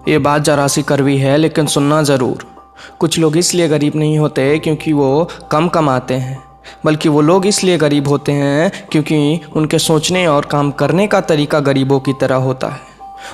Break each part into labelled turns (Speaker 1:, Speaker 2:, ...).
Speaker 1: ये बात जरा सी कड़वी है लेकिन सुनना ज़रूर। कुछ लोग इसलिए गरीब नहीं होते क्योंकि वो कम कमाते हैं, बल्कि वो लोग इसलिए गरीब होते हैं क्योंकि उनके सोचने और काम करने का तरीका गरीबों की तरह होता है।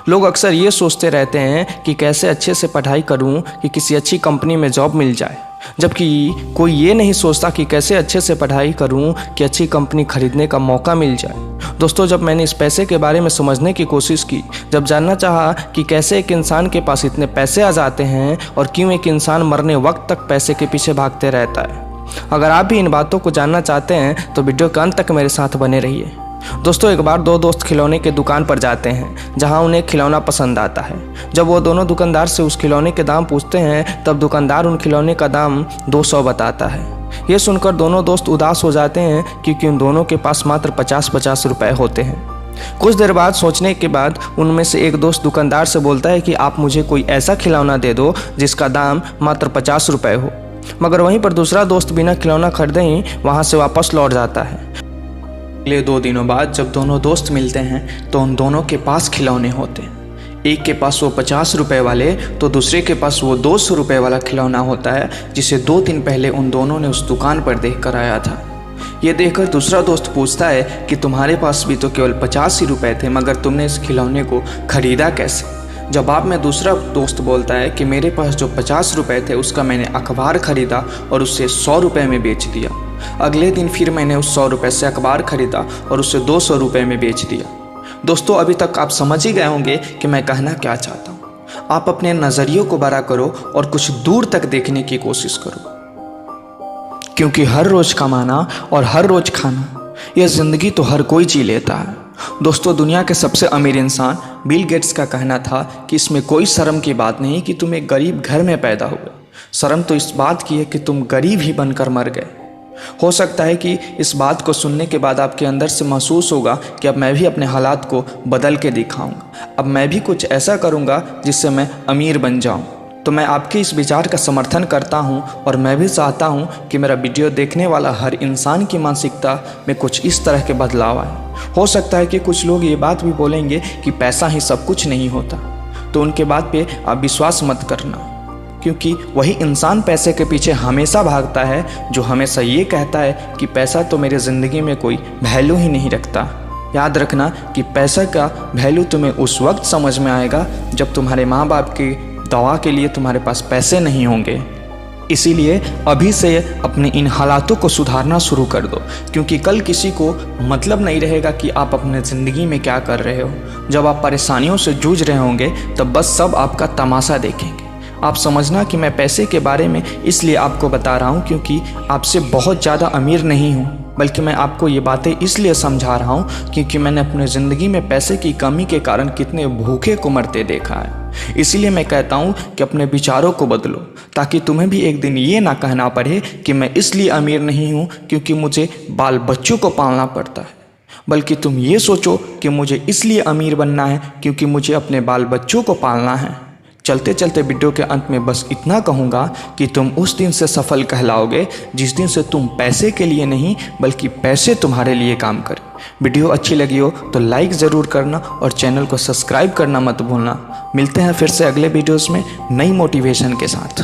Speaker 1: लोग अक्सर ये सोचते रहते हैं कि कैसे अच्छे से पढ़ाई करूं कि किसी अच्छी कंपनी में जॉब मिल जाए, जबकि कोई ये नहीं सोचता कि कैसे अच्छे से पढ़ाई करूं कि अच्छी कंपनी खरीदने का मौका मिल जाए। दोस्तों, जब मैंने इस पैसे के बारे में समझने की कोशिश की, जब जानना चाहा कि कैसे एक इंसान के पास इतने पैसे आ जाते हैं और क्यों एक इंसान मरने वक्त तक पैसे के पीछे भागते रहता है, अगर आप भी इन बातों को जानना चाहते हैं तो वीडियो के अंत तक मेरे साथ बने रहिए। दोस्तों, एक बार दो दोस्त खिलौने के दुकान पर जाते हैं जहां उन्हें खिलौना पसंद आता है। जब वो दोनों दुकानदार से उस खिलौने के दाम पूछते हैं तब दुकानदार उन खिलौने का दाम 200 बताता है। ये सुनकर दोनों दोस्त उदास हो जाते हैं क्योंकि उन दोनों के पास मात्र 50-50 रुपए होते हैं। कुछ देर बाद सोचने के बाद उनमें से एक दोस्त दुकानदार से बोलता है कि आप मुझे कोई ऐसा खिलौना दे दो जिसका दाम मात्र 50 रुपए हो। मगर वहीं पर दूसरा दोस्त बिना खिलौना खरीदे ही वहाँ से वापस लौट जाता है। अगले 2 दिनों बाद जब दोनों दोस्त मिलते हैं तो उन दोनों के पास खिलौने होते हैं। एक के पास वो 50 रुपए वाले तो दूसरे के पास वो 200 रुपए वाला खिलौना होता है, जिसे 2 दिन पहले उन दोनों ने उस दुकान पर देख कर आया था। ये देखकर दूसरा दोस्त पूछता है कि तुम्हारे पास भी तो केवल 50 ही रुपए थे, मगर तुमने इस खिलौने को खरीदा कैसे? जवाब में दूसरा दोस्त बोलता है कि मेरे पास जो 50 रुपए थे उसका मैंने अखबार खरीदा और उसे 100 रुपए में बेच दिया। अगले दिन फिर मैंने उस 100 रुपए से अखबार खरीदा और उसे 200 रुपए में बेच दिया। दोस्तों, अभी तक आप समझ ही गए होंगे कि मैं कहना क्या चाहता हूँ। आप अपने नज़रियों को बड़ा करो और कुछ दूर तक देखने की कोशिश करो, क्योंकि हर रोज़ कमाना और हर रोज़ खाना, यह ज़िंदगी तो हर कोई जी लेता है। दोस्तों, दुनिया के सबसे अमीर इंसान बिल गेट्स का कहना था कि इसमें कोई शर्म की बात नहीं कि तुम एक गरीब घर में पैदा हुए, शर्म तो इस बात की है कि तुम गरीब ही बनकर मर गए। हो सकता है कि इस बात को सुनने के बाद आपके अंदर से महसूस होगा कि अब मैं भी अपने हालात को बदल के दिखाऊंगा, अब मैं भी कुछ ऐसा करूंगा जिससे मैं अमीर बन जाऊं। तो मैं आपके इस विचार का समर्थन करता हूं और मैं भी चाहता हूं कि मेरा वीडियो देखने वाला हर इंसान की मानसिकता में कुछ इस तरह के बदलाव आए। हो सकता है कि कुछ लोग ये बात भी बोलेंगे कि पैसा ही सब कुछ नहीं होता, तो उनके बात पे आप विश्वास मत करना, क्योंकि वही इंसान पैसे के पीछे हमेशा भागता है जो हमेशा ये कहता है कि पैसा तो मेरी ज़िंदगी में कोई वैल्यू ही नहीं रखता। याद रखना कि पैसा का वैल्यू तुम्हें उस वक्त समझ में आएगा जब तुम्हारे माँ बाप की दवा के लिए तुम्हारे पास पैसे नहीं होंगे। इसीलिए अभी से अपने इन हालातों को सुधारना शुरू कर दो, क्योंकि कल किसी को मतलब नहीं रहेगा कि आप अपने ज़िंदगी में क्या कर रहे हो। जब आप परेशानियों से जूझ रहे होंगे तब बस सब आपका तमाशा देखेंगे। आप समझना कि मैं पैसे के बारे में इसलिए आपको बता रहा हूँ क्योंकि आपसे बहुत ज़्यादा अमीर नहीं हूँ, बल्कि मैं आपको ये बातें इसलिए समझा रहा हूँ क्योंकि मैंने अपने ज़िंदगी में पैसे की कमी के कारण कितने भूखे को मरते देखा है। इसीलिए मैं कहता हूँ कि अपने विचारों को बदलो, ताकि तुम्हें भी एक दिन ये ना कहना पड़े कि मैं इसलिए अमीर नहीं हूँ क्योंकि मुझे बाल बच्चों को पालना पड़ता है, बल्कि तुम ये सोचो कि मुझे इसलिए अमीर बनना है क्योंकि मुझे अपने बाल बच्चों को पालना है। चलते चलते वीडियो के अंत में बस इतना कहूँगा कि तुम उस दिन से सफल कहलाओगे जिस दिन से तुम पैसे के लिए नहीं बल्कि पैसे तुम्हारे लिए काम करें। वीडियो अच्छी लगी हो तो लाइक ज़रूर करना और चैनल को सब्सक्राइब करना मत भूलना। मिलते हैं फिर से अगले वीडियोस में नई मोटिवेशन के साथ।